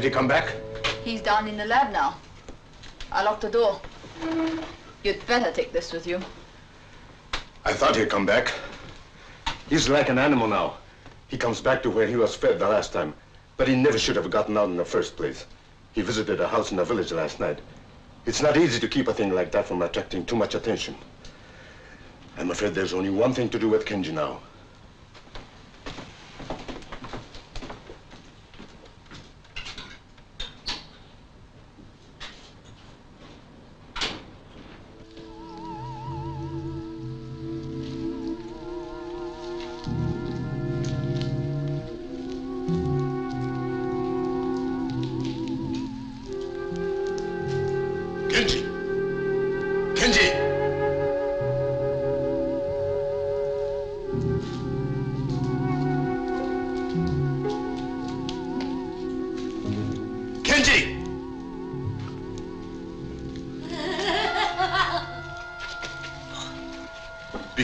Did he come back? He's down in the lab now. I locked the door. You'd better take this with you. I thought he'd come back. He's like an animal now. He comes back to where he was fed the last time. But he never should have gotten out in the first place. He visited a house in the village last night. It's not easy to keep a thing like that from attracting too much attention. I'm afraid there's only one thing to do with Kenji now.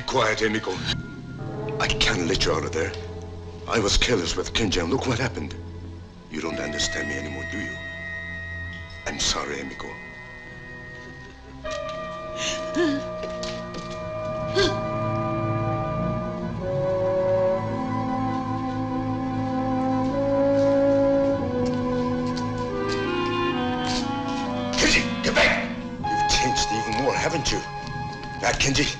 Quiet, Emiko. I can't let you out of there. I was careless with Kenji, and look what happened. You don't understand me anymore, do you? I'm sorry, Emiko. Kenji, get back! You've changed even more, haven't you? Back, Kenji.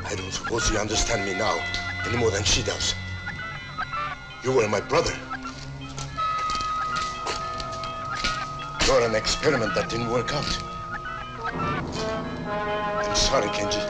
I don't suppose you understand me now any more than she does. You were my brother. You're an experiment that didn't work out. I'm sorry, Kenji.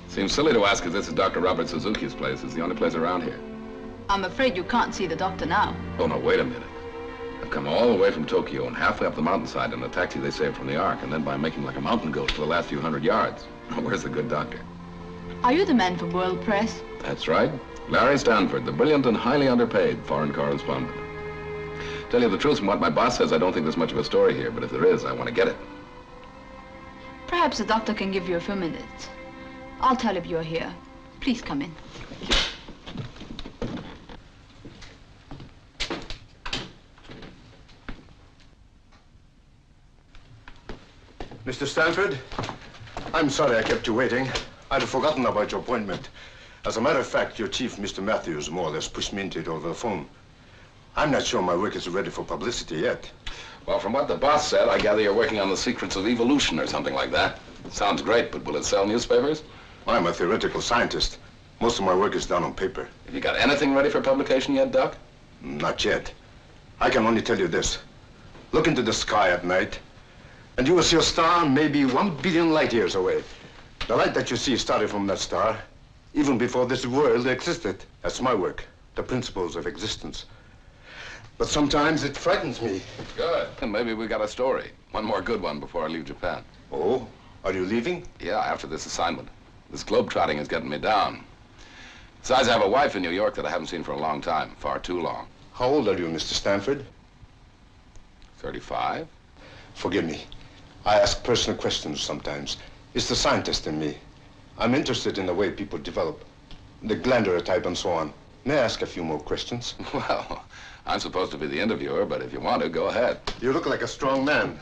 Seems silly to ask if this is Dr. Robert Suzuki's place. It's the only place around here. I'm afraid you can't see the doctor now. Oh, no, wait a minute. I've come all the way from Tokyo and halfway up the mountainside in a taxi they saved from the Ark, and then by making like a mountain goat for the last few hundred yards. Where's the good doctor? Are you the man from World Press? That's right. Larry Stanford, the brilliant and highly underpaid foreign correspondent. Tell you the truth, from what my boss says, I don't think there's much of a story here, but if there is, I want to get it. Perhaps the doctor can give you a few minutes. I'll tell him you're here. Please come in. Mr. Stanford, I'm sorry I kept you waiting. I'd forgotten about your appointment. As a matter of fact, your chief, Mr. Matthews, more or less pushed me into it over the phone. I'm not sure my work is ready for publicity yet. Well, from what the boss said, I gather you're working on the secrets of evolution or something like that. Sounds great, but will it sell newspapers? I'm a theoretical scientist. Most of my work is done on paper. Have you got anything ready for publication yet, Doc? Not yet. I can only tell you this. Look into the sky at night, and you will see a star maybe 1 billion light years away. The light that you see started from that star, even before this world existed. That's my work, the principles of existence. But sometimes it frightens me. Good. And maybe we got a story. One more good one before I leave Japan. Oh? Are you leaving? Yeah, after this assignment. This globe-trotting is getting me down. Besides, I have a wife in New York that I haven't seen for a long time. Far too long. How old are you, Mr. Stanford? 35? Forgive me. I ask personal questions sometimes. It's the scientist in me. I'm interested in the way people develop. The glandular type and so on. May I ask a few more questions? Well, I'm supposed to be the interviewer, but if you want to, go ahead. You look like a strong man.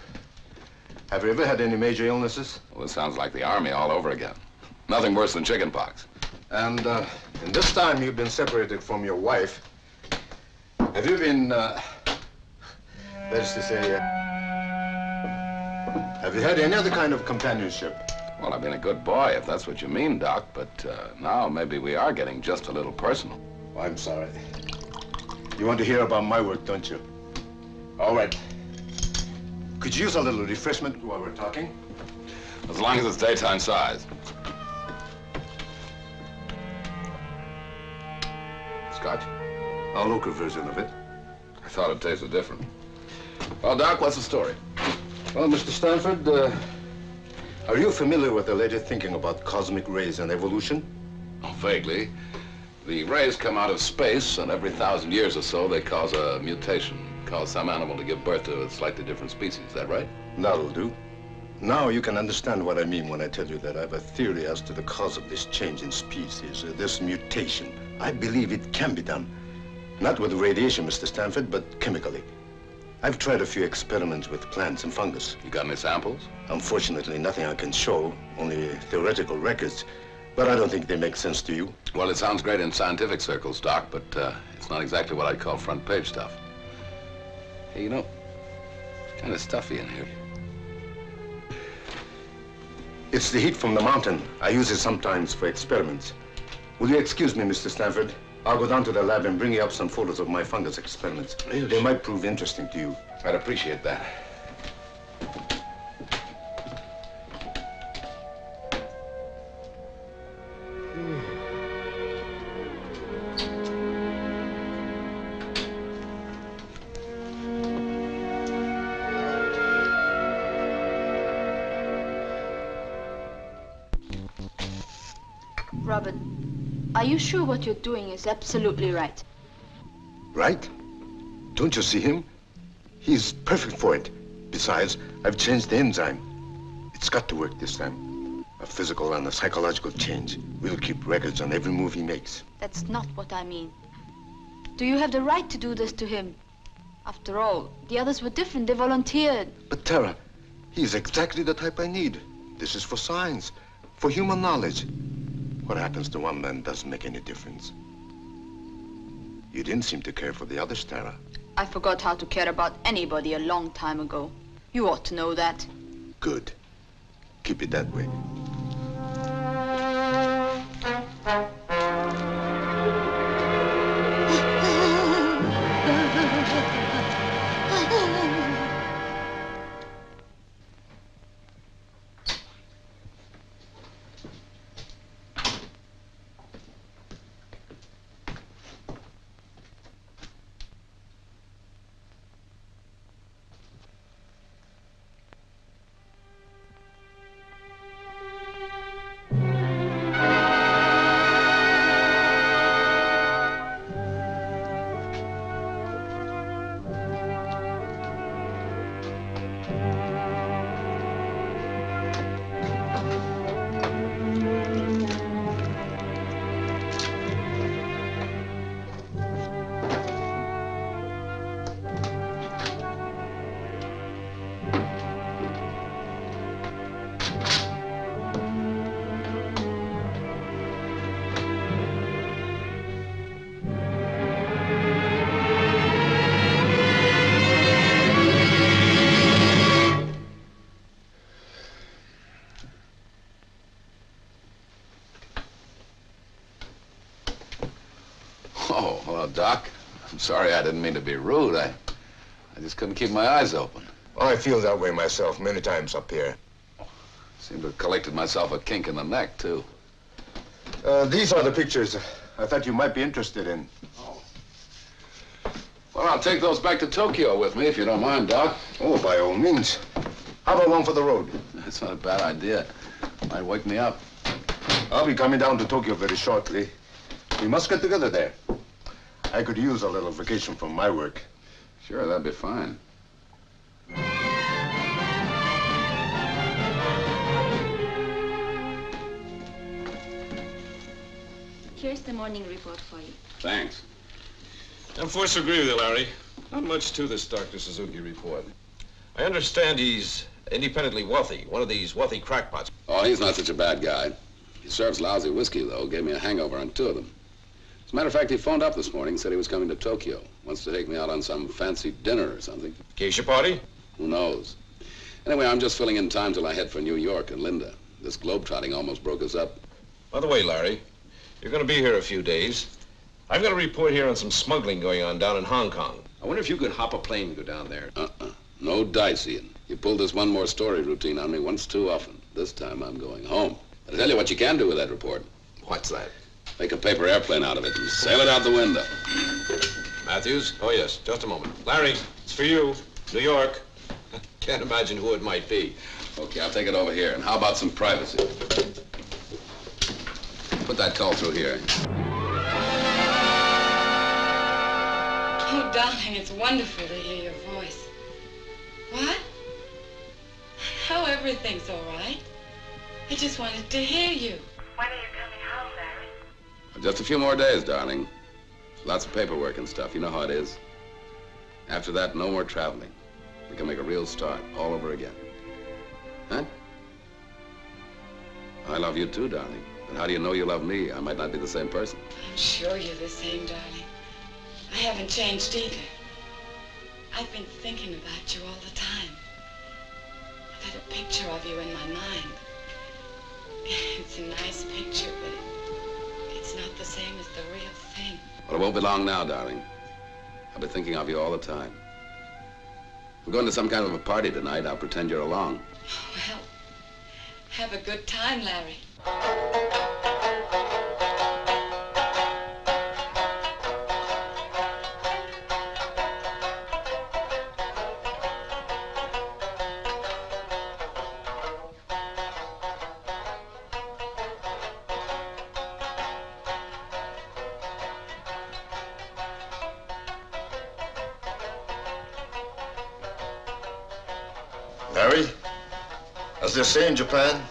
Have you ever had any major illnesses? Well, this sounds like the Army all over again. Nothing worse than chickenpox. And in this time you've been separated from your wife. Have you been, that is to say, have you had any other kind of companionship? Well, I've been a good boy, if that's what you mean, Doc, but now maybe we are getting just a little personal. Oh, I'm sorry. You want to hear about my work, don't you? All right. Could you use a little refreshment while we're talking? As long as it's daytime size. Scotch? A local version of it. I thought it tasted different. Well, Doc, what's the story? Well, Mr. Stanford, are you familiar with the latest thinking about cosmic rays and evolution? Oh, vaguely. The rays come out of space, and every 1,000 years or so, they cause a mutation, cause some animal to give birth to a slightly different species. Is that right? That'll do. Now you can understand what I mean when I tell you that I have a theory as to the cause of this change in species, this mutation. I believe it can be done. Not with radiation, Mr. Stanford, but chemically. I've tried a few experiments with plants and fungus. You got any samples? Unfortunately, nothing I can show, only theoretical records. But I don't think they make sense to you. Well, it sounds great in scientific circles, Doc, but it's not exactly what I'd call front page stuff. Hey, you know, it's kind of stuffy in here. It's the heat from the mountain. I use it sometimes for experiments. Will you excuse me, Mr. Stanford? I'll go down to the lab and bring you up some photos of my fungus experiments. They might prove interesting to you. I'd appreciate that. Robert, are you sure what you're doing is absolutely right? Right? Don't you see him? He's perfect for it. Besides, I've changed the enzyme. It's got to work this time. A physical and a psychological change. We'll keep records on every move he makes. That's not what I mean. Do you have the right to do this to him? After all, the others were different. They volunteered. But Tara, he's exactly the type I need. This is for science, for human knowledge. What happens to one man doesn't make any difference. You didn't seem to care for the others, Tara. I forgot how to care about anybody a long time ago. You ought to know that. Good. Keep it that way. Oh, well, Doc, I'm sorry I didn't mean to be rude. I just couldn't keep my eyes open. Oh, I feel that way myself many times up here. Seemed to have collected myself a kink in the neck, too. These are the pictures I thought you might be interested in. Well, Well, I'll take those back to Tokyo with me, if you don't mind, Doc. Oh, by all means. How about one for the road? That's not a bad idea. Might wake me up. I'll be coming down to Tokyo very shortly. We must get together there. I could use a little vacation from my work. Sure, that'd be fine. Here's the morning report for you. Thanks. I'm forced to agree with you, Larry. Not much to this Dr. Suzuki report. I understand he's independently wealthy, one of these wealthy crackpots. Oh, he's not such a bad guy. He serves lousy whiskey, though. Gave me a hangover on 2 of them. As a matter of fact, he phoned up this morning, said he was coming to Tokyo. Wants to take me out on some fancy dinner or something. Geisha party? Who knows? Anyway, I'm just filling in time till I head for New York and Linda. This globetrotting almost broke us up. By the way, Larry, you're going to be here a few days. I've got a report here on some smuggling going on down in Hong Kong. I wonder if you could hop a plane and go down there. No dice, Ian. You pulled this one more story routine on me once too often. This time I'm going home. But I'll tell you what you can do with that report. What's that? Make a paper airplane out of it and sail it out the window. Matthews? Oh, yes. Just a moment. Larry, it's for you. New York. Can't imagine who it might be. Okay, I'll take it over here. And how about some privacy? Put that call through here. Oh, darling, it's wonderful to hear your voice. What? Oh, everything's all right. I just wanted to hear you. When are you coming home, Larry? Just a few more days, darling. Lots of paperwork and stuff. You know how it is. After that, no more traveling. We can make a real start all over again. Huh? I love you too, darling. But how do you know you love me? I might not be the same person. I'm sure you're the same, darling. I haven't changed either. I've been thinking about you all the time. I've got a picture of you in my mind. It's a nice picture, but it's not the same as the real thing. Well, it won't be long now, darling. I'll be thinking of you all the time. We're going to some kind of a party tonight. I'll pretend you're along. Well, have a good time, Larry. Larry, as they say in Japan,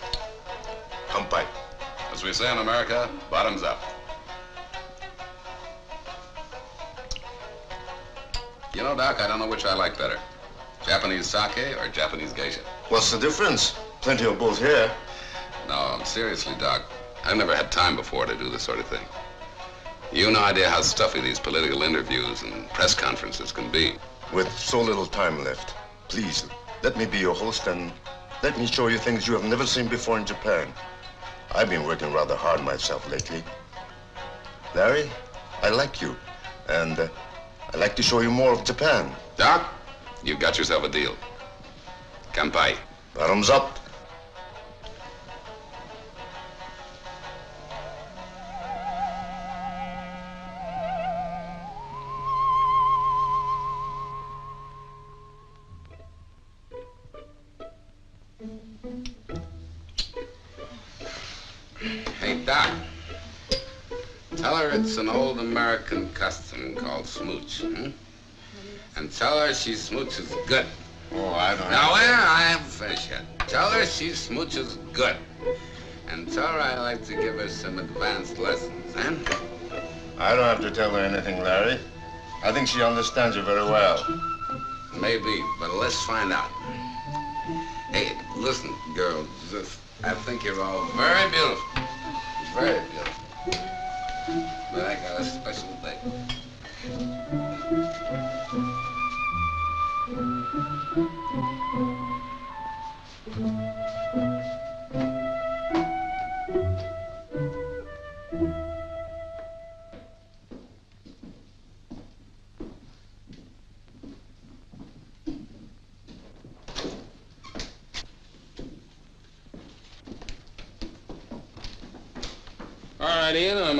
kanpai. As we say in America, bottoms up. You know, Doc, I don't know which I like better. Japanese sake or Japanese geisha? What's the difference? Plenty of both here. No, seriously, Doc. I've never had time before to do this sort of thing. You have no idea how stuffy these political interviews and press conferences can be. With so little time left, please, let me be your host and let me show you things you have never seen before in Japan. I've been working rather hard myself lately. Larry, I like you, and I'd like to show you more of Japan. Doc, you've got yourself a deal. Kanpai. Bottoms up. Hey, Doc. Tell her it's an old American custom called smooch, And tell her she smooches good. Oh, I don't Now, wait, I haven't finished yet. Tell her she smooches good. And tell her I like to give her some advanced lessons, I don't have to tell her anything, Larry. I think she understands you very well. Maybe, but let's find out. Hey, listen, girl, I think you're all very beautiful. Very beautiful. But I got a special thing. All right, Ian, I'm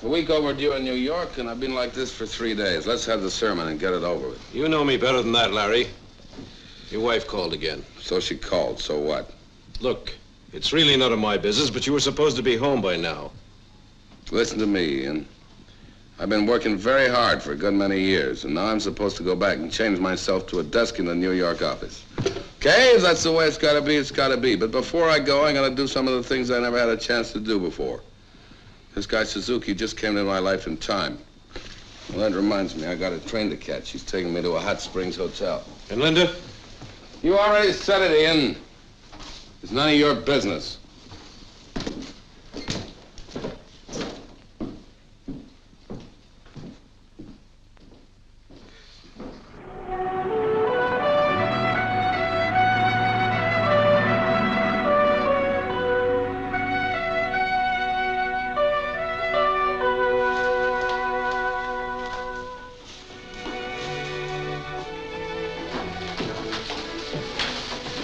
A week overdue in New York, and I've been like this for 3 days. Let's have the sermon and get it over with. You know me better than that, Larry. Your wife called again. So she called, so what? Look, it's really none of my business, but you were supposed to be home by now. Listen to me, Ian. I've been working very hard for a good many years, and now I'm supposed to go back and change myself to a desk in the New York office. Okay, if that's the way it's gotta be, it's gotta be. But before I go, I gotta do some of the things I never had a chance to do before. This guy Suzuki just came into my life in time. Well, that reminds me, I got a train to catch. He's taking me to a Hot Springs hotel. And Linda? You already said it, Ian. It's none of your business.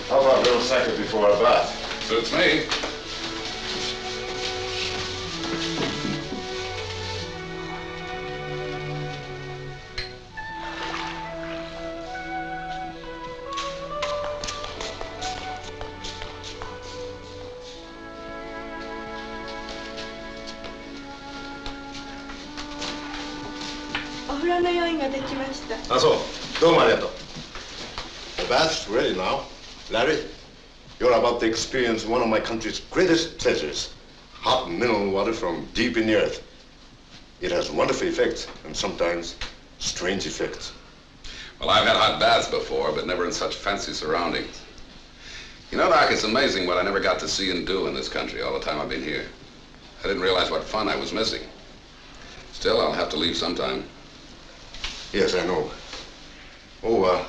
How about a little cycle before a bath? Suits me. Do, Marital. The bath's ready now. Larry, you're about to experience one of my country's greatest treasures. Hot mineral water from deep in the earth. It has wonderful effects and sometimes strange effects. Well, I've had hot baths before, but never in such fancy surroundings. You know, Doc, it's amazing what I never got to see and do in this country all the time I've been here. I didn't realize what fun I was missing. Still, I'll have to leave sometime. Yes, I know. Oh,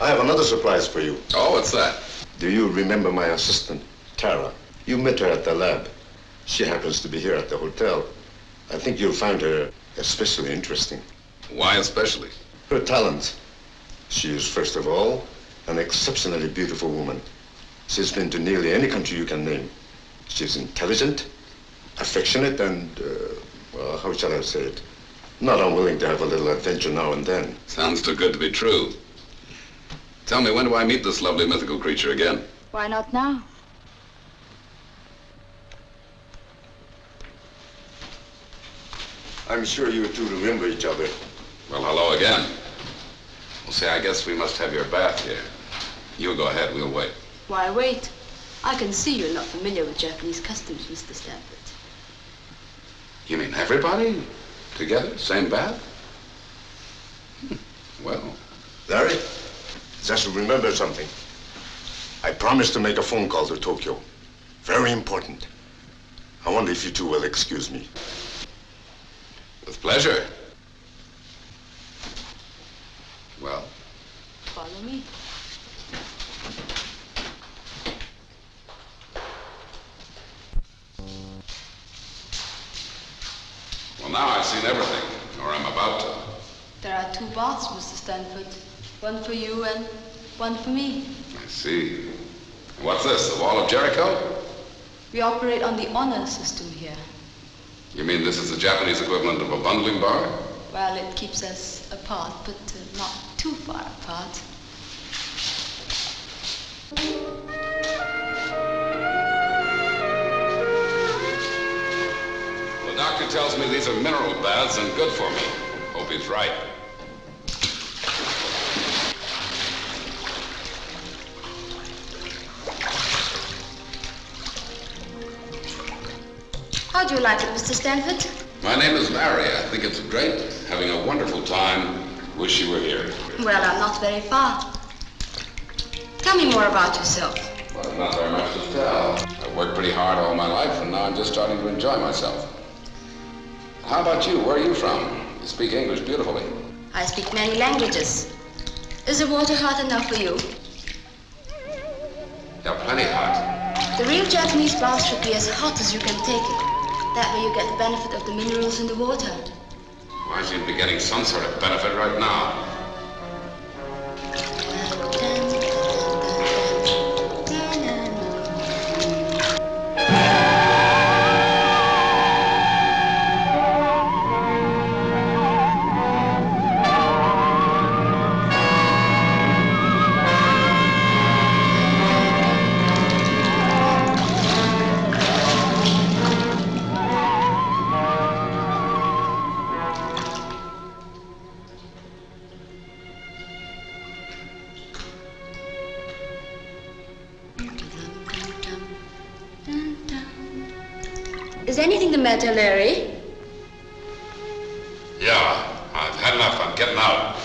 I have another surprise for you. Oh, what's that? Do you remember my assistant, Tara? You met her at the lab. She happens to be here at the hotel. I think you'll find her especially interesting. Why especially? Her talents. She is, first of all, an exceptionally beautiful woman. She's been to nearly any country you can name. She's intelligent, affectionate, and, well, how shall I say it? Not unwilling to have a little adventure now and then. Sounds too good to be true. Tell me, when do I meet this lovely mythical creature again? Why not now? I'm sure you two remember each other. Well, hello again. Well, say, I guess we must have your bath here. You go ahead, we'll wait. Why wait? I can see you're not familiar with Japanese customs, Mr. Stanford. You mean everybody? Together? Same bath? Well. Larry, just remember something. I promised to make a phone call to Tokyo. Very important. I wonder if you two will excuse me. With pleasure. Well. Follow me. Well, now I've seen everything, or I'm about to. There are 2 baths, Mr. Stanford. One for you and one for me. I see. And what's this, the Wall of Jericho? We operate on the honor system here. You mean this is the Japanese equivalent of a bundling bar? Well, it keeps us apart, but not too far apart. The doctor tells me these are mineral baths and good for me. Hope he's right. How do you like it, Mr. Stanford? My name is Larry. I think it's great. Having a wonderful time. Wish you were here. Well, I'm not very far. Tell me more about yourself. Well, not very much to tell. I've worked pretty hard all my life, and now I'm just starting to enjoy myself. How about you? Where are you from? You speak English beautifully. I speak many languages. Is the water hot enough for you? Yeah, plenty hot. The real Japanese bath should be as hot as you can take it. That way you get the benefit of the minerals in the water. Well, I seem to be getting some sort of benefit right now. anything the matter, Larry? Yeah, I've had enough. I'm getting out.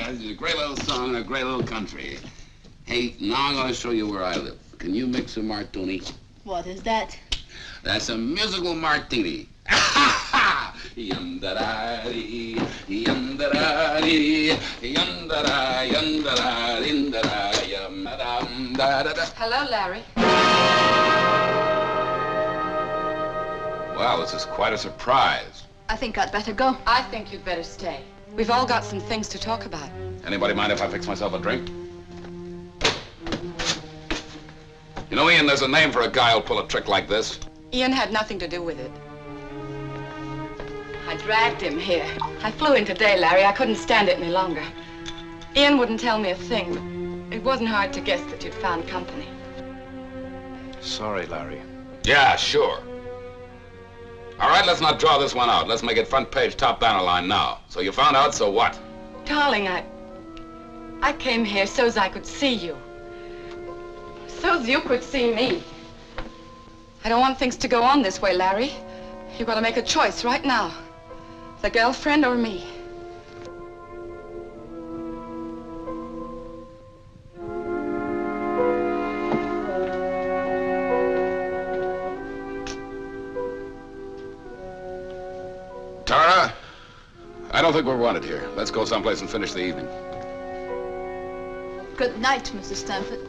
It's a great little song, a great little country. Hey, now I'm going to show you where I live. Can you mix a martini? What is that? That's a musical martini. Yum-da-da-dee, yum-da-da-dee, yum-da-da, yum-da-da, yum-da-da, yum-da-da-da-da. Hello, Larry. Well, this is quite a surprise. I think I'd better go. I think you'd better stay. We've all got some things to talk about. Anybody mind if I fix myself a drink? You know, Ian, there's a name for a guy who'll pull a trick like this. Ian had nothing to do with it. I dragged him here. I flew in today, Larry. I couldn't stand it any longer. Ian wouldn't tell me a thing. It wasn't hard to guess that you'd found company. Sorry, Larry. Yeah, sure. All right, let's not draw this one out. Let's make it front page, top banner line now. So you found out, so what? Darling, I came here so's I could see you. So's you could see me. I don't want things to go on this way, Larry. You've got to make a choice right now. The girlfriend or me. Tara, I don't think we're wanted here. Let's go someplace and finish the evening. Good night, Mr. Stanford.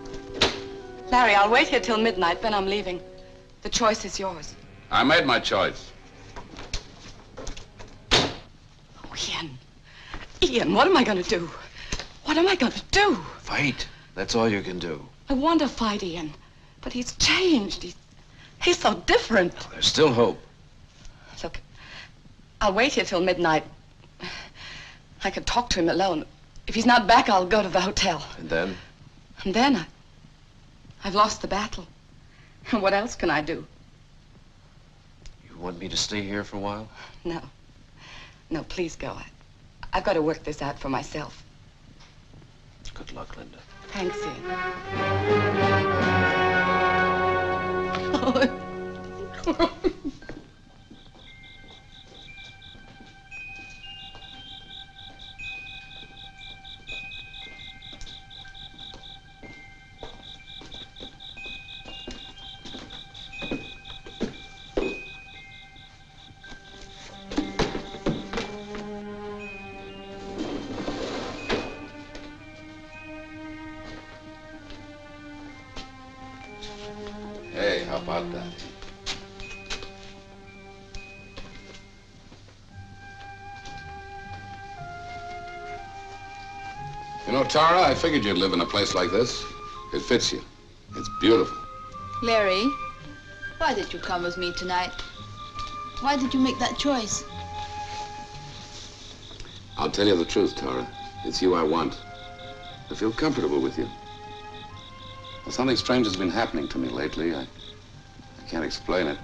Larry, I'll wait here till midnight, then I'm leaving. The choice is yours. I made my choice. Oh, Ian. Ian, what am I going to do? What am I going to do? Fight. That's all you can do. I want to fight Ian, but he's changed. He's so different. There's still hope. Look, I'll wait here till midnight. I can talk to him alone. If he's not back, I'll go to the hotel. And then? And then I've lost the battle. What else can I do? You want me to stay here for a while? No. No, please go. I've got to work this out for myself. Good luck, Linda. Thanks, Ian. Hey, how about that? You know, Tara, I figured you'd live in a place like this. It fits you. It's beautiful. Larry, why did you come with me tonight? Why did you make that choice? I'll tell you the truth, Tara. It's you I want. I feel comfortable with you. Well, something strange has been happening to me lately. I can't explain it.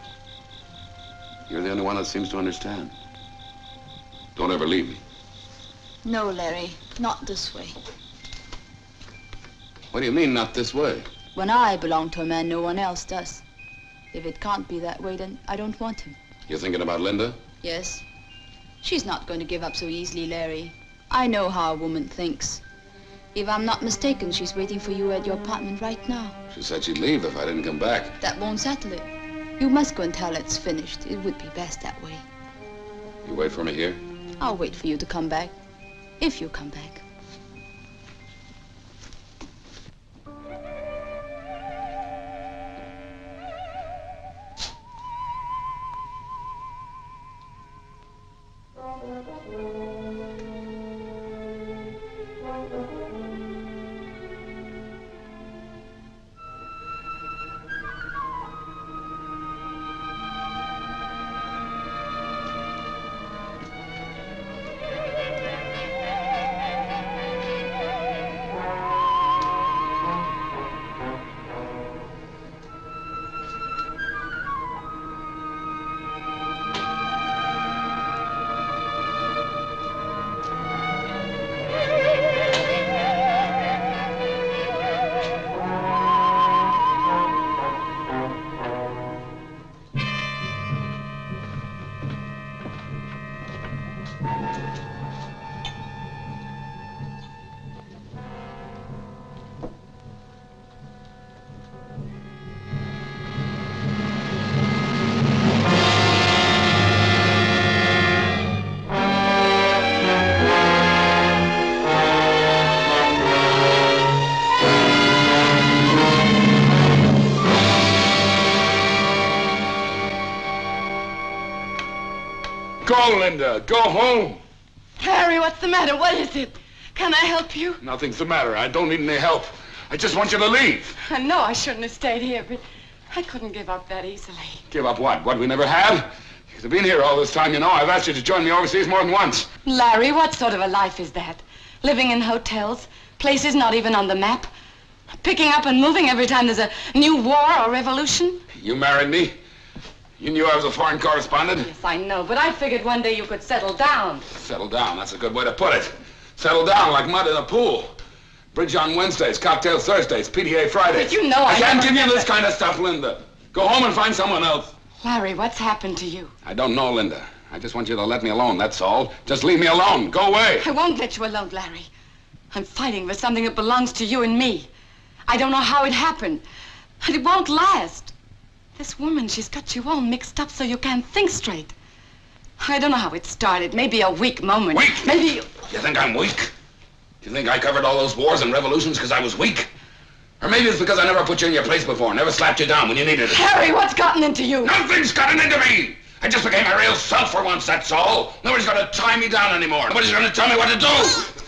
You're the only one that seems to understand. Don't ever leave me. No, Larry. Not this way. What do you mean, not this way? When I belong to a man, no one else does. If it can't be that way, then I don't want him. You're thinking about Linda? Yes. She's not going to give up so easily, Larry. I know how a woman thinks. If I'm not mistaken, she's waiting for you at your apartment right now. She said she'd leave if I didn't come back. That won't settle it. You must go and tell her it's finished. It would be best that way. You wait for me here? I'll wait for you to come back. If you come back. Go, Linda. Go home. Harry, what's the matter? What is it? Can I help you? Nothing's the matter. I don't need any help. I just want you to leave. I know I shouldn't have stayed here, but I couldn't give up that easily. Give up what? What we never had? You could have been here all this time, you know. I've asked you to join me overseas more than once. Larry, what sort of a life is that? Living in hotels, places not even on the map, picking up and moving every time there's a new war or revolution? You married me. You knew I was a foreign correspondent. Yes, I know, but I figured one day you could settle down. Settle down, that's a good way to put it. Settle down like mud in a pool. Bridge on Wednesdays, cocktails Thursdays, PTA Fridays. But you know I can't give you this kind of stuff, Linda. Go home and find someone else. Larry, what's happened to you? I don't know, Linda. I just want you to let me alone, that's all. Just leave me alone. Go away. I won't let you alone, Larry. I'm fighting for something that belongs to you and me. I don't know how it happened, but it won't last. This woman, she's got you all mixed up so you can't think straight. I don't know how it started. Maybe a weak moment. Weak? Maybe... You think I'm weak? You think I covered all those wars and revolutions because I was weak? Or maybe it's because I never put you in your place before, never slapped you down when you needed it. Harry, what's gotten into you? Nothing's gotten into me! I just became my real self for once, that's all. Nobody's gonna tie me down anymore. Nobody's gonna tell me what to do.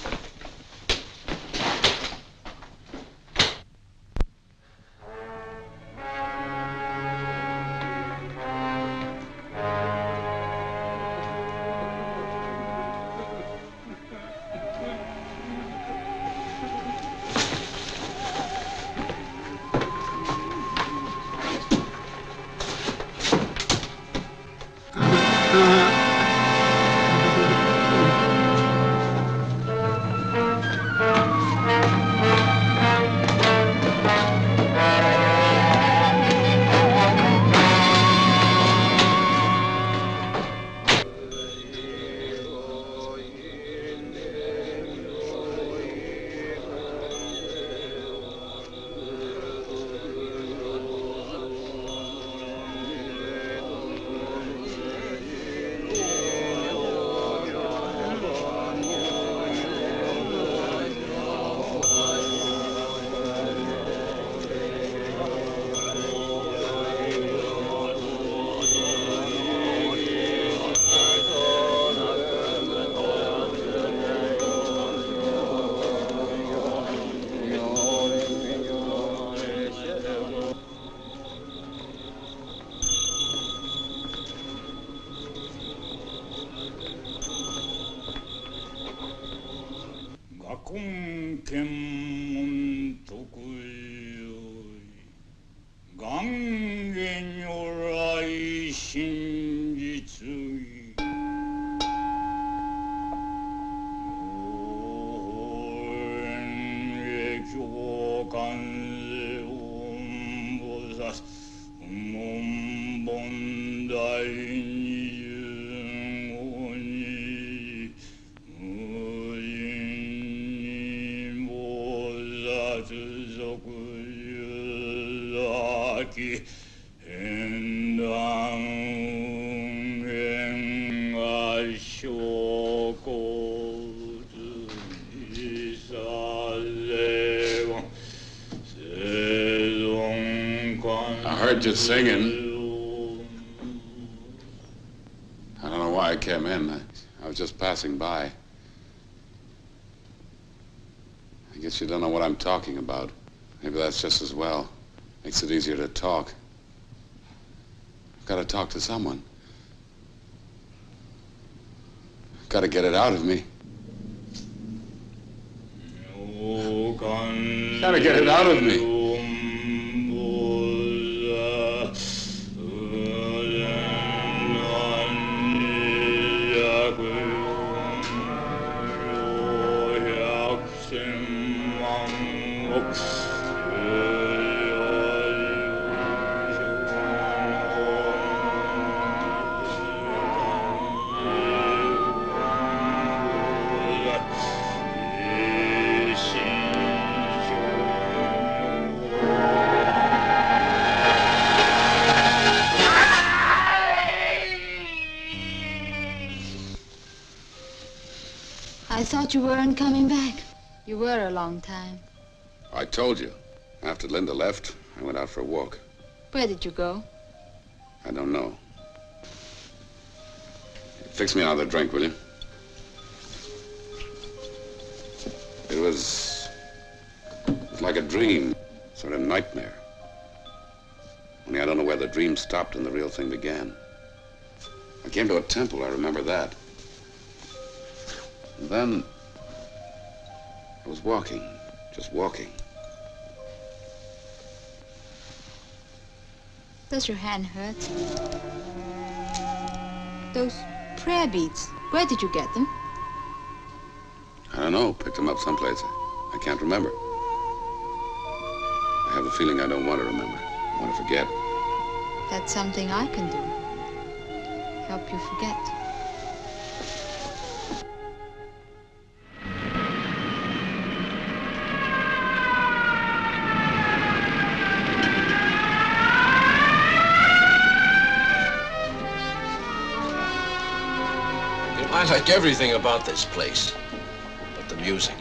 I heard you singing. I don't know why I came in. I was just passing by. I guess you don't know what I'm talking about. Maybe that's just as well. Makes it easier to talk. I've got to talk to someone. I've got to get it out of me. Got to get it out of me. I thought you weren't coming back. You were a long time. I told you. After Linda left, I went out for a walk. Where did you go? I don't know. Fix me another drink, will you? It was like a dream, sort of nightmare. Only I don't know where the dream stopped and the real thing began. I came to a temple, I remember that. And then I was walking, just walking. Does your hand hurt? Those prayer beads, where did you get them? I don't know, picked them up someplace. I can't remember. I have a feeling I don't want to remember. I want to forget. That's something I can do. Help you forget. I like everything about this place, but the music.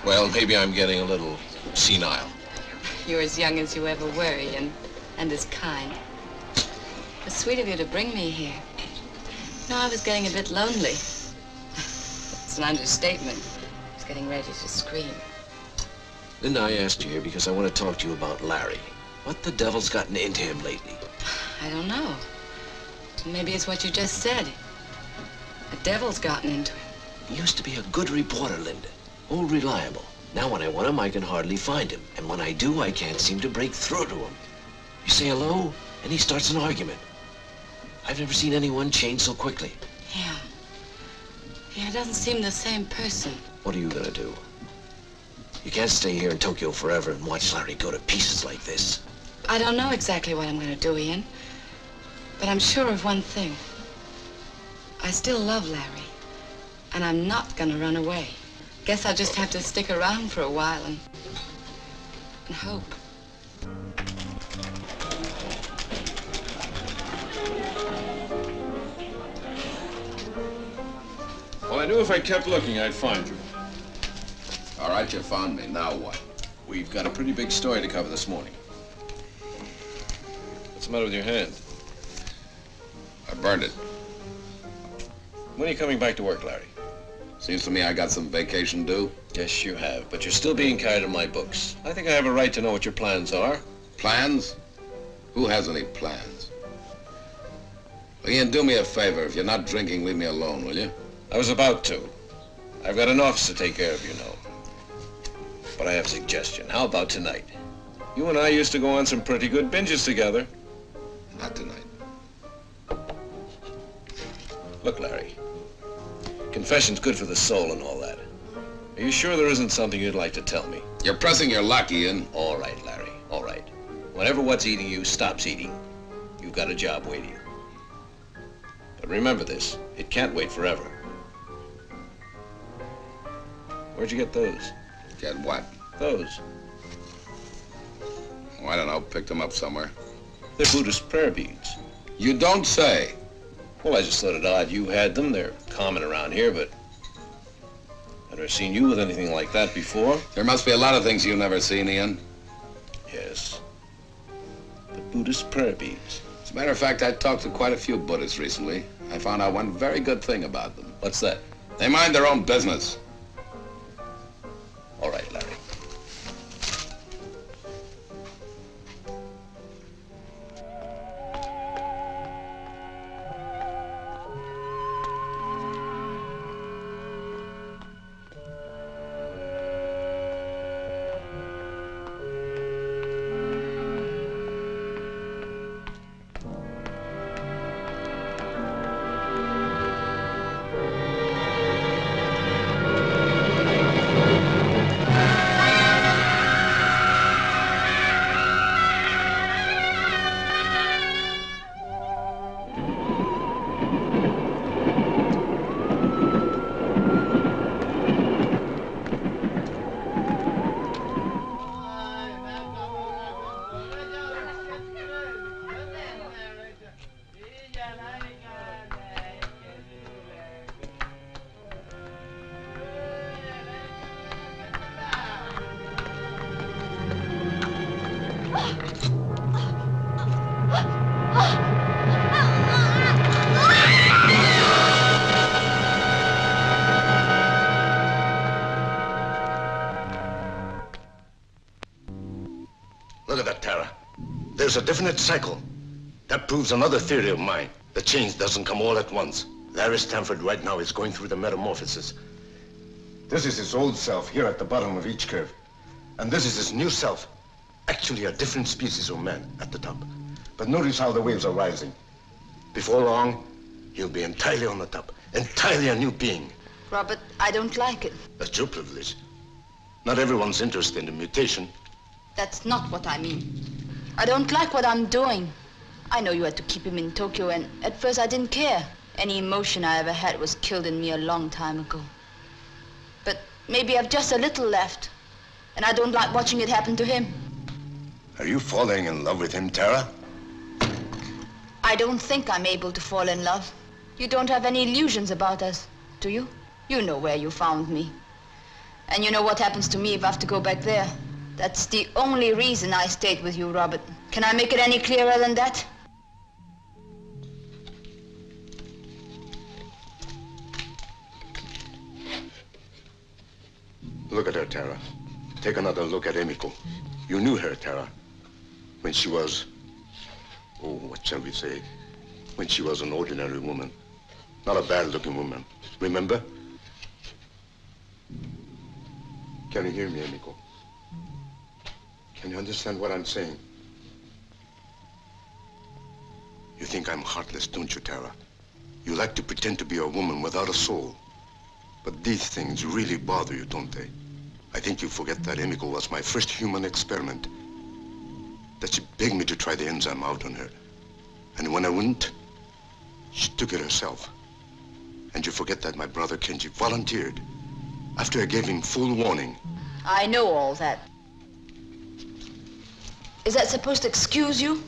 Well, maybe I'm getting a little senile. You're as young as you ever were, Ian, and as kind. It was sweet of you to bring me here. No, I was getting a bit lonely. It's an understatement. I was getting ready to scream. Linda, I asked you here because I want to talk to you about Larry. What the devil's gotten into him lately? I don't know. Maybe it's what you just said. The devil's gotten into him. He used to be a good reporter, Linda. All reliable. Now when I want him, I can hardly find him. And when I do, I can't seem to break through to him. You say hello, and he starts an argument. I've never seen anyone change so quickly. Yeah. Yeah, it doesn't seem the same person. What are you gonna do? You can't stay here in Tokyo forever and watch Larry go to pieces like this. I don't know exactly what I'm gonna do, Ian. But I'm sure of one thing. I still love Larry, and I'm not gonna run away. Guess I'll just have to stick around for a while and hope. Well, I knew if I kept looking, I'd find you. All right, you found me. Now what? We've got a pretty big story to cover this morning. What's the matter with your hand? I burned it. When are you coming back to work, Larry? Seems to me I got some vacation due. Yes, you have, but you're still being carried in my books. I think I have a right to know what your plans are. Plans? Who has any plans? Ian, do me a favor. If you're not drinking, leave me alone, will you? I was about to. I've got an office to take care of, you know. But I have a suggestion. How about tonight? You and I used to go on some pretty good binges together. Not tonight. Look, Larry. Confession's good for the soul and all that. Are you sure there isn't something you'd like to tell me? You're pressing your luck, Ian. All right, Larry. All right. Whenever what's eating you stops eating, you've got a job waiting. But remember this, it can't wait forever. Where'd you get those? Get what? Those. Oh, I don't know. Picked them up somewhere. They're Buddhist prayer beads. You don't say. Well, I just thought it odd you had them. They're common around here, but I've never seen you with anything like that before. There must be a lot of things you've never seen, Ian. Yes. The Buddhist prayer beads. As a matter of fact, I talked to quite a few Buddhists recently. I found out one very good thing about them. What's that? They mind their own business. All right, Larry. Look at that, Tara. There's a definite cycle. That proves another theory of mine. The change doesn't come all at once. Larry Stanford right now is going through the metamorphosis. This is his old self here at the bottom of each curve. And this is his new self. Actually a different species of man at the top. But notice how the waves are rising. Before long, he'll be entirely on the top. Entirely a new being. Robert, I don't like it. That's your privilege. Not everyone's interested in mutation. That's not what I mean. I don't like what I'm doing. I know you had to keep him in Tokyo, and at first I didn't care. Any emotion I ever had was killed in me a long time ago. But maybe I've just a little left, and I don't like watching it happen to him. Are you falling in love with him, Tara? I don't think I'm able to fall in love. You don't have any illusions about us, do you? You know where you found me. And you know what happens to me if I have to go back there. That's the only reason I stayed with you, Robert. Can I make it any clearer than that? Look at her, Tara. Take another look at Emiko. You knew her, Tara, when she was, oh, what shall we say? When she was an ordinary woman. Not a bad-looking woman. Remember? Can you hear me, Emiko? Can you understand what I'm saying? You think I'm heartless, don't you, Tara? You like to pretend to be a woman without a soul. But these things really bother you, don't they? I think you forget that Emiko was my first human experiment. That she begged me to try the enzyme out on her. And when I wouldn't, she took it herself. And you forget that my brother Kenji volunteered after I gave him full warning. I know all that. Is that supposed to excuse you?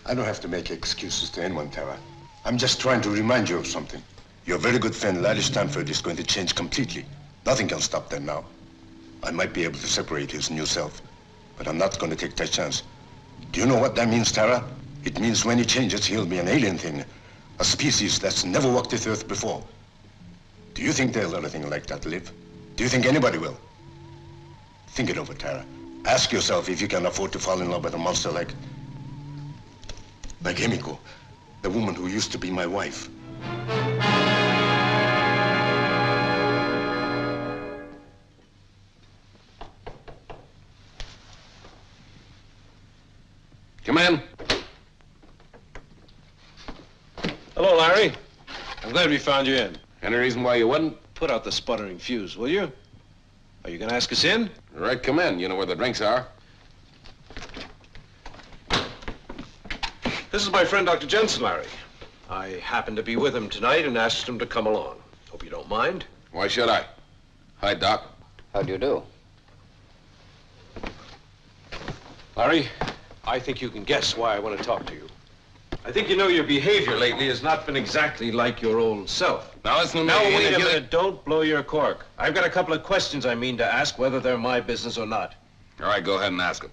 I don't have to make excuses to anyone, Tara. I'm just trying to remind you of something. Your very good friend, Larry Stanford, is going to change completely. Nothing can stop that now. I might be able to separate his new self, but I'm not going to take that chance. Do you know what that means, Tara? It means when he changes, he'll be an alien thing, a species that's never walked this earth before. Do you think they'll let a thing like that live? Do you think anybody will? Think it over, Tara. Ask yourself if you can afford to fall in love with a monster like Emiko, the woman who used to be my wife. Come in. Hello, Larry. I'm glad we found you in. Any reason why you wouldn't? Put out the sputtering fuse, will you? Are you going to ask us in? All right, come in. You know where the drinks are. This is my friend, Dr. Jensen, Larry. I happened to be with him tonight and asked him to come along. Hope you don't mind. Why should I? Hi, Doc. How do you do? Larry, I think you can guess why I want to talk to you. I think you know your behavior lately has not been exactly like your old self. Now listen to me. Now, wait a minute. Don't blow your cork. I've got a couple of questions I mean to ask, whether they're my business or not. All right, go ahead and ask him.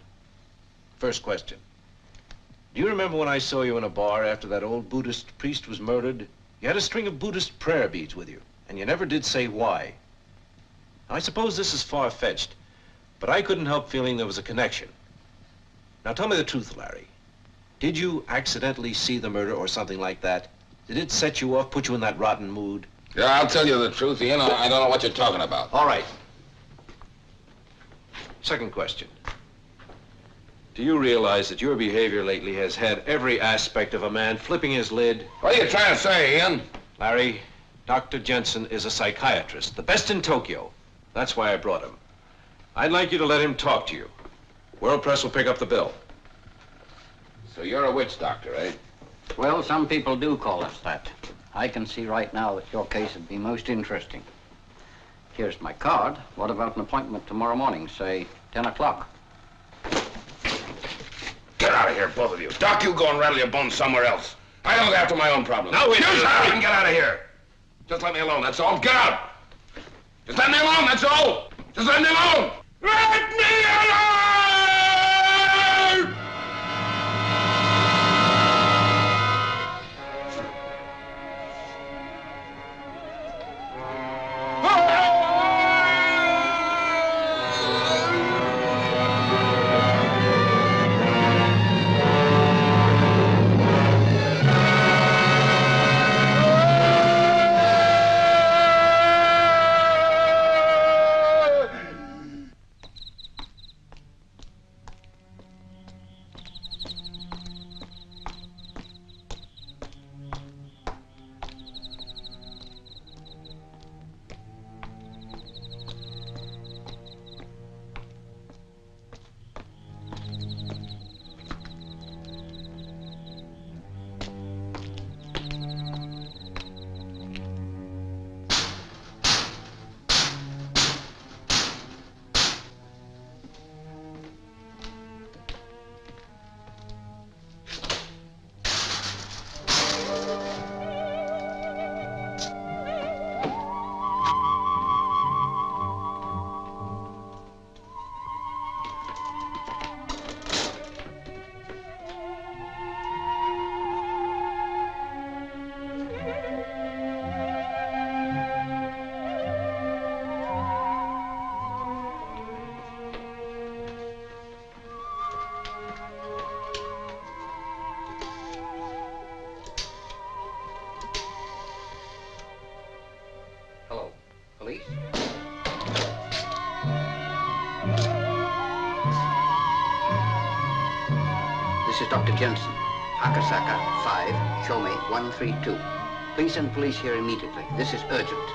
First question. Do you remember when I saw you in a bar after that old Buddhist priest was murdered? You had a string of Buddhist prayer beads with you, and you never did say why. I suppose this is far-fetched, but I couldn't help feeling there was a connection. Now, tell me the truth, Larry. Did you accidentally see the murder or something like that? Did it set you off, put you in that rotten mood? Yeah, I'll tell you the truth, Ian. I don't know what you're talking about. All right. Second question. Do you realize that your behavior lately has had every aspect of a man flipping his lid? What are you trying to say, Ian? Larry, Dr. Jensen is a psychiatrist, the best in Tokyo. That's why I brought him. I'd like you to let him talk to you. World Press will pick up the bill. So you're a witch doctor, eh? Well, some people do call us that. I can see right now that your case would be most interesting. Here's my card. What about an appointment tomorrow morning, say 10 o'clock? Get out of here, both of you. Doc, you go and rattle your bones somewhere else. I look after my own problems. Now, wait. You shut up and get out of here. Just let me alone, that's all. Get out. Just let me alone, that's all. Just let me alone. Let me alone! Police? This is Dr. Jensen. Akasaka 5, show me 132. Please send police here immediately. This is urgent.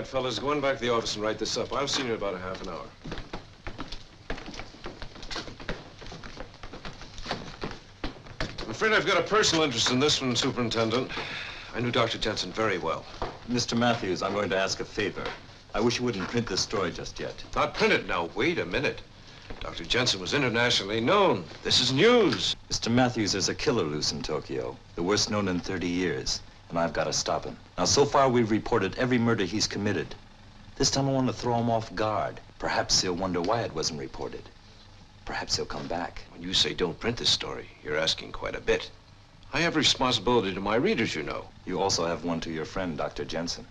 Fellas, go on back to the office and write this up. I'll see you in about a half an hour. I'm afraid I've got a personal interest in this one, Superintendent. I knew Dr. Jensen very well. Mr. Matthews, I'm going to ask a favor. I wish you wouldn't print this story just yet. Not print it now. Wait a minute. Dr. Jensen was internationally known. This is news. Mr. Matthews, there's a killer loose in Tokyo, the worst known in 30 years, and I've got to stop him. Now, so far, we've reported every murder he's committed. This time, I want to throw him off guard. Perhaps he'll wonder why it wasn't reported. Perhaps he'll come back. When you say don't print this story, you're asking quite a bit. I have responsibility to my readers, you know. You also have one to your friend, Dr. Jensen.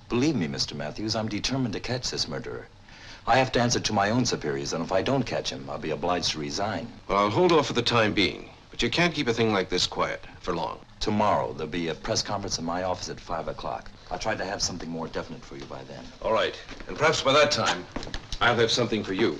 Believe me, Mr. Matthews, I'm determined to catch this murderer. I have to answer to my own superiors, and if I don't catch him, I'll be obliged to resign. Well, I'll hold off for the time being, but you can't keep a thing like this quiet for long. Tomorrow, there'll be a press conference in my office at 5 o'clock. I'll try to have something more definite for you by then. All right, and perhaps by that time, I'll have something for you.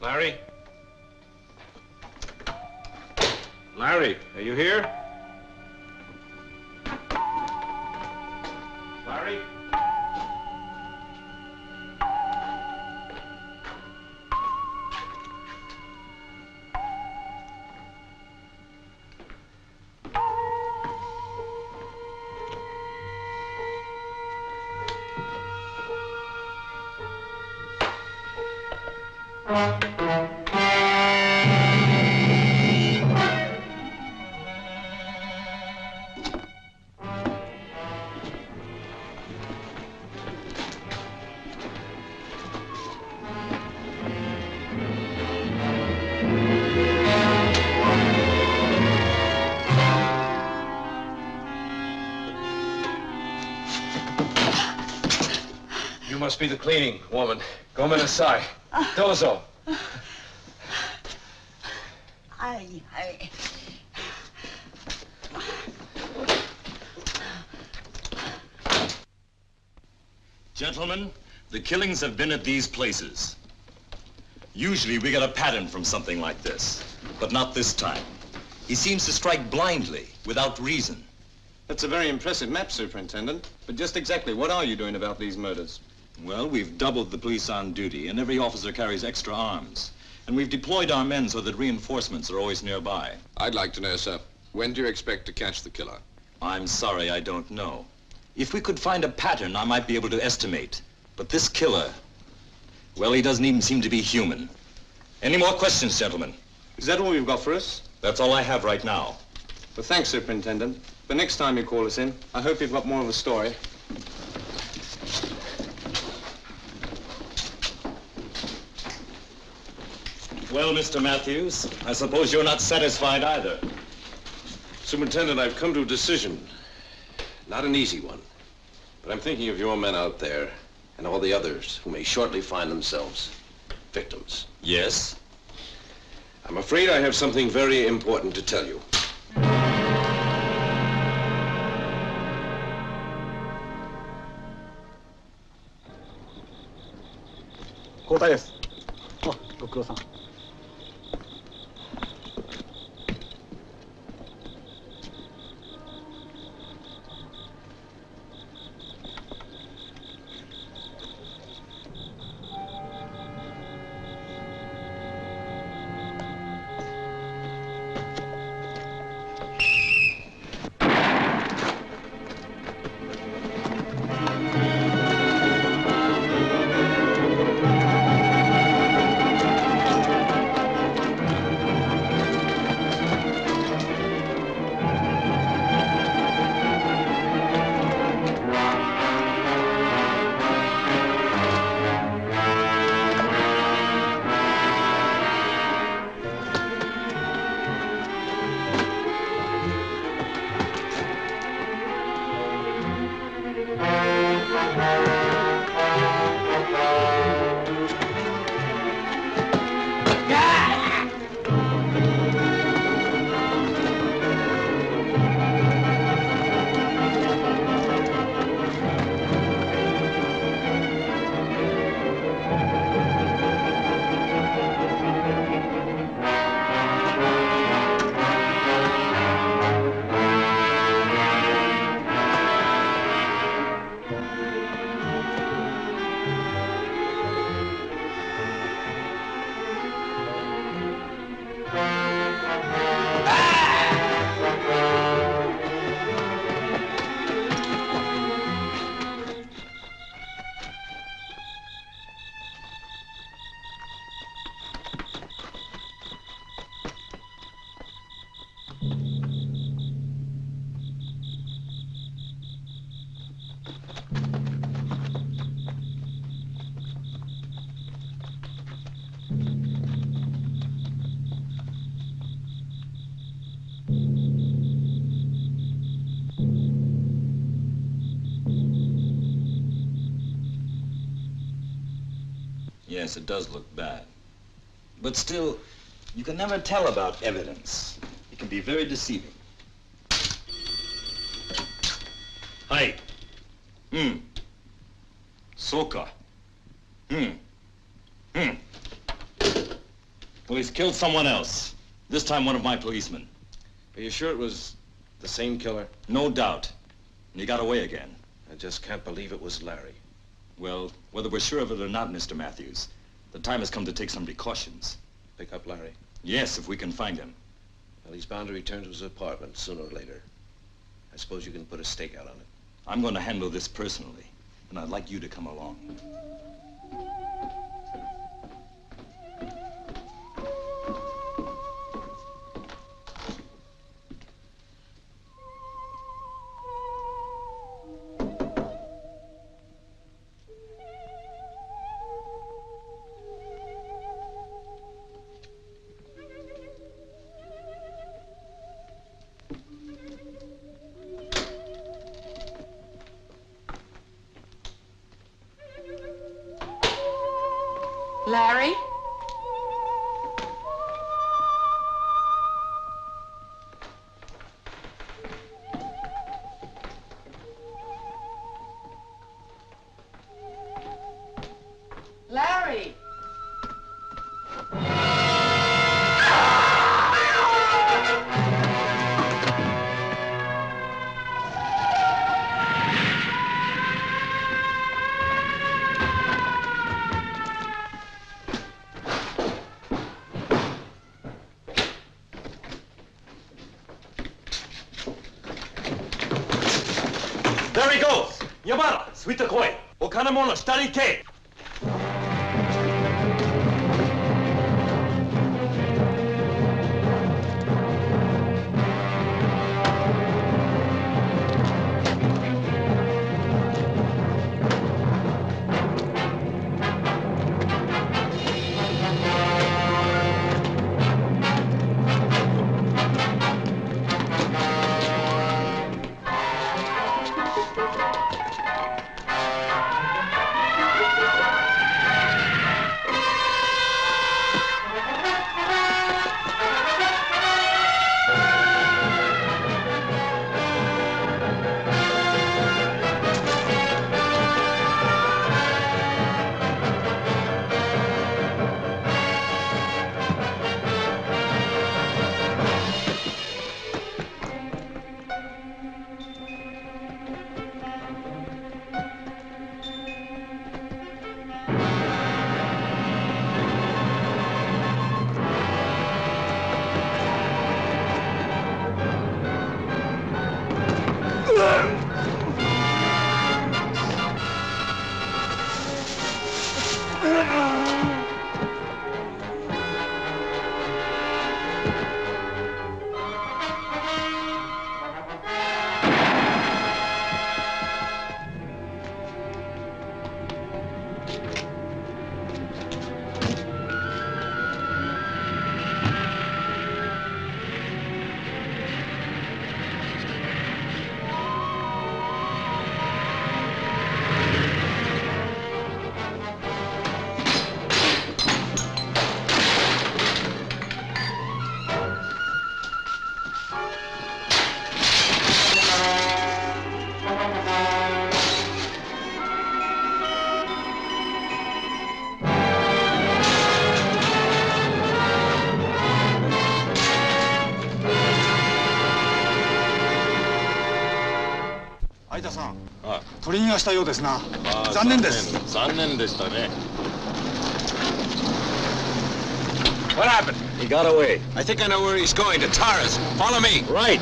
Larry? Larry, are you here? Larry? You must be the cleaning woman. Come inside. Dozo. Gentlemen, the killings have been at these places. Usually we get a pattern from something like this, but not this time. He seems to strike blindly, without reason. That's a very impressive map, Superintendent. But just exactly what are you doing about these murders? Well, we've doubled the police on duty, and every officer carries extra arms. And we've deployed our men so that reinforcements are always nearby. I'd like to know, sir, when do you expect to catch the killer? I'm sorry, I don't know. If we could find a pattern, I might be able to estimate. But this killer, well, he doesn't even seem to be human. Any more questions, gentlemen? Is that all you've got for us? That's all I have right now. Well, thanks, Superintendent. But next time you call us in, I hope you've got more of a story. Well, Mr. Matthews, I suppose you're not satisfied either. Superintendent, I've come to a decision. Not an easy one. But I'm thinking of your men out there and all the others who may shortly find themselves victims. Yes? I'm afraid I have something very important to tell you. Yes, it does look bad. But still, you can never tell about evidence. It can be very deceiving. Hi. Soka. Well, he's killed someone else. This time one of my policemen. Are you sure it was the same killer? No doubt. And he got away again. I just can't believe it was Larry. Well, whether we're sure of it or not, Mr. Matthews, the time has come to take some precautions. Pick up Larry? Yes, if we can find him. Well, he's bound to return to his apartment sooner or later. I suppose you can put a stake out on it. I'm going to handle this personally, and I'd like you to come along. Larry? Larry! There he goes! Yamada, suita koi. Okanamono, shitari ke. What happened? He got away. I think I know where he's going, to Tara's. Follow me. Right.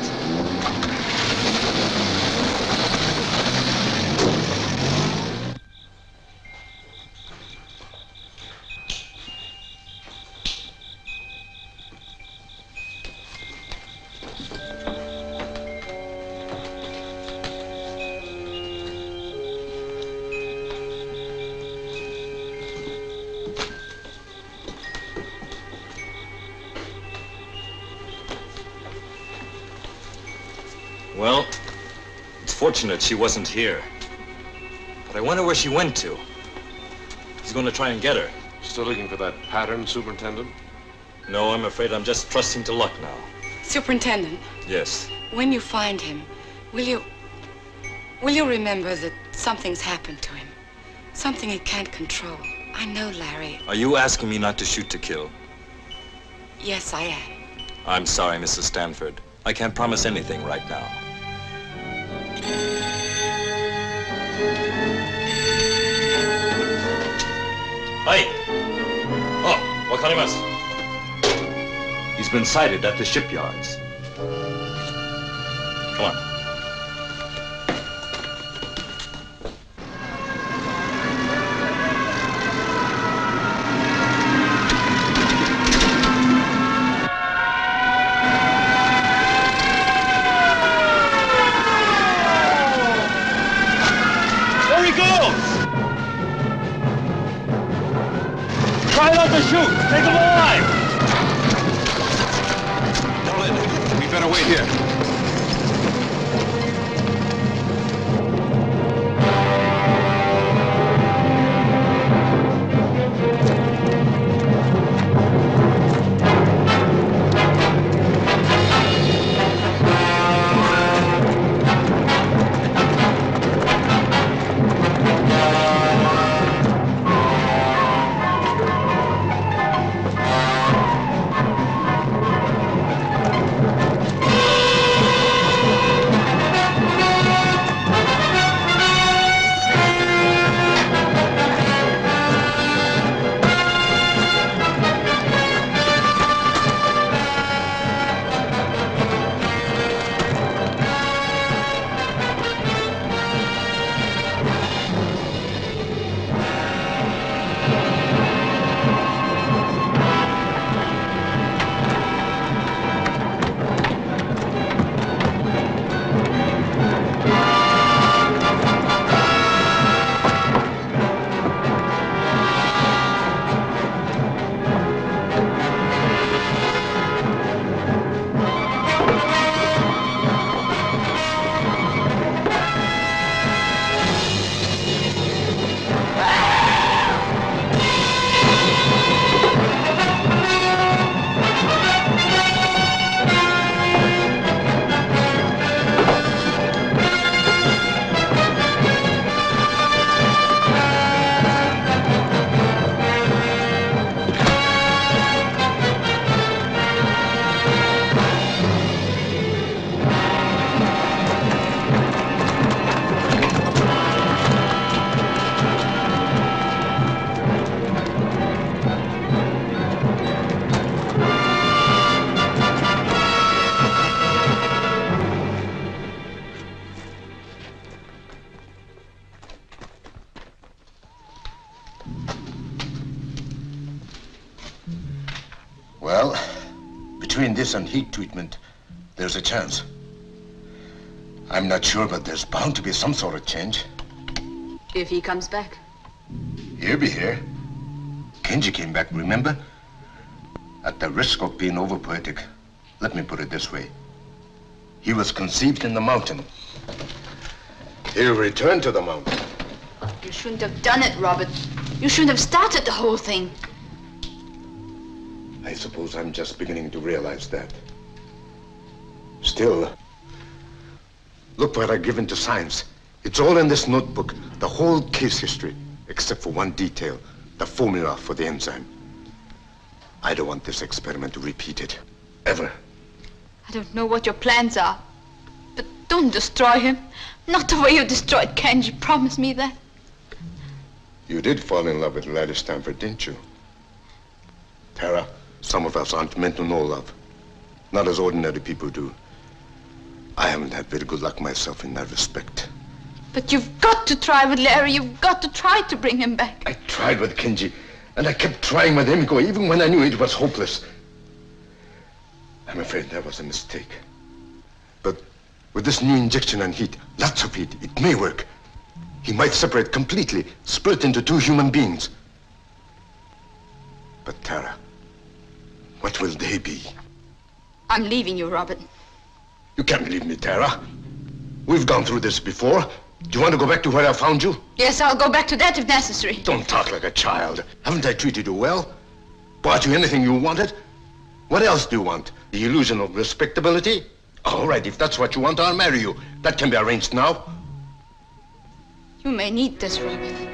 Well, it's fortunate she wasn't here. But I wonder where she went to. He's going to try and get her. Still looking for that pattern, Superintendent? No, I'm afraid I'm just trusting to luck now. Superintendent, Yes. when you find him, will you remember that something's happened to him? Something he can't control. I know, Larry. Are you asking me not to shoot to kill? Yes, I am. I'm sorry, Mrs. Stanford. I can't promise anything right now. Hey! Oh, wakarimasu. He's been sighted at the shipyards. Come on. There he goes! Try not to shoot! Take him alive! We better wait here. Well, between this and heat treatment, there's a chance. I'm not sure, but there's bound to be some sort of change. If he comes back. He'll be here. Kenji came back, remember? At the risk of being over-poetic, let me put it this way. He was conceived in the mountain. He'll return to the mountain. You shouldn't have done it, Robert. You shouldn't have started the whole thing. I suppose I'm just beginning to realize that. Still, look what I've given to science. It's all in this notebook, the whole case history, except for one detail, the formula for the enzyme. I don't want this experiment to repeat it, ever. I don't know what your plans are, but don't destroy him. Not the way you destroyed Kenji. Promise me that. You did fall in love with Larry Stanford, didn't you? Tara, some of us aren't meant to know love. Not as ordinary people do. I haven't had very good luck myself in that respect. But you've got to try with Larry. You've got to try to bring him back. I tried with Kenji, and I kept trying with Emiko, even when I knew it was hopeless. I'm afraid that was a mistake. But with this new injection and heat, lots of heat, it may work. He might separate completely, split into two human beings. But Tara, what will they be? I'm leaving you, Robert. You can't leave me, Tara. We've gone through this before. Do you want to go back to where I found you? Yes, I'll go back to that if necessary. Don't talk like a child. Haven't I treated you well? Bought you anything you wanted? What else do you want? The illusion of respectability? All right, if that's what you want, I'll marry you. That can be arranged now. You may need this, Robert.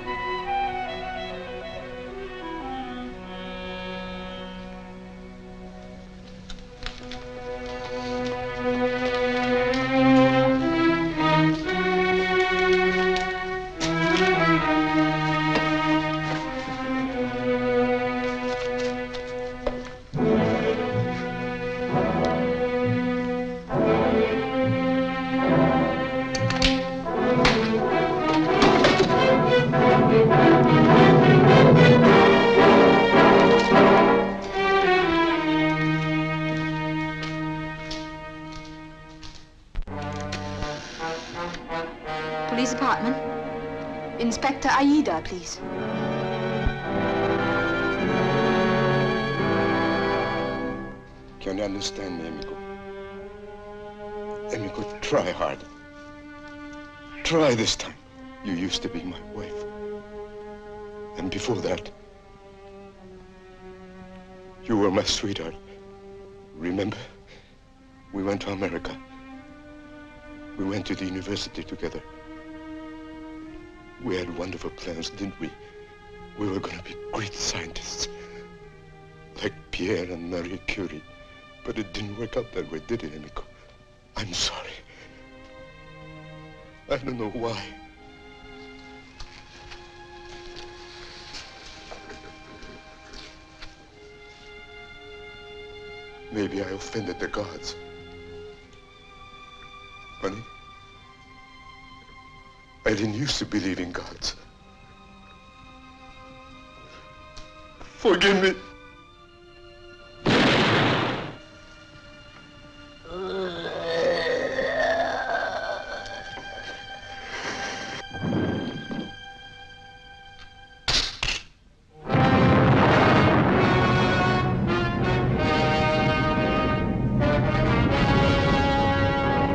Police department. Inspector Aida, please. Can you understand me, amigo? Amigo, try hard. Try this time. You used to be my wife. And before that, you were my sweetheart. Remember? We went to America. We went to the university together. We had wonderful plans, didn't we? We were going to be great scientists. Like Pierre and Marie Curie. But it didn't work out that way, did it, amigo? I'm sorry. I don't know why. Maybe I offended the gods. Honey, I didn't used to believe in gods. Forgive me.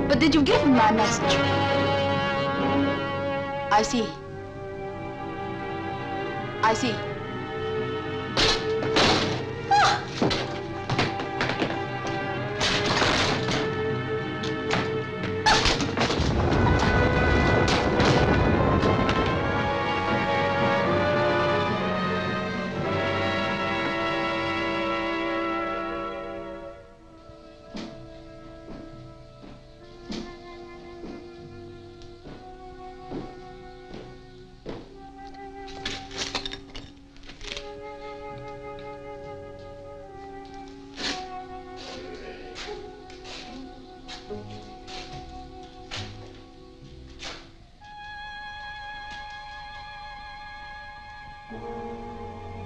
But did you give him my message? I see. I see.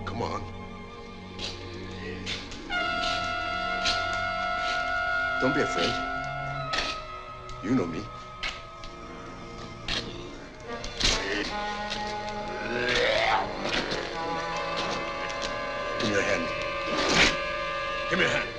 Come on. Don't be afraid. You know me. Give me your hand. Give me your hand.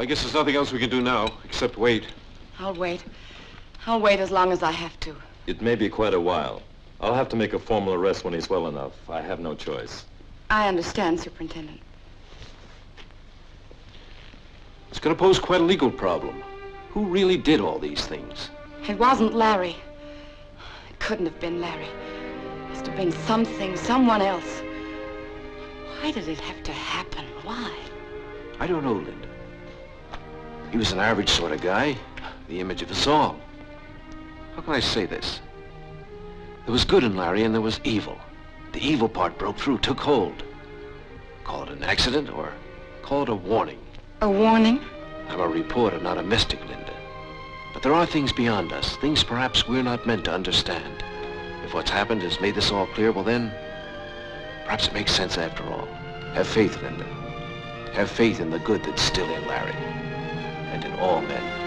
I guess there's nothing else we can do now, except wait. I'll wait. I'll wait as long as I have to. It may be quite a while. I'll have to make a formal arrest when he's well enough. I have no choice. I understand, Superintendent. It's going to pose quite a legal problem. Who really did all these things? It wasn't Larry. It couldn't have been Larry. It must have been something, someone else. Why did it have to happen? Why? I don't know, Linda. He was an average sort of guy, the image of us all. How can I say this? There was good in Larry and there was evil. The evil part broke through, took hold. Call it an accident or call it a warning. A warning? I'm a reporter, not a mystic, Linda. But there are things beyond us, things perhaps we're not meant to understand. If what's happened has made this all clear, well then, perhaps it makes sense after all. Have faith, Linda. Have faith in the good that's still in Larry and in all men.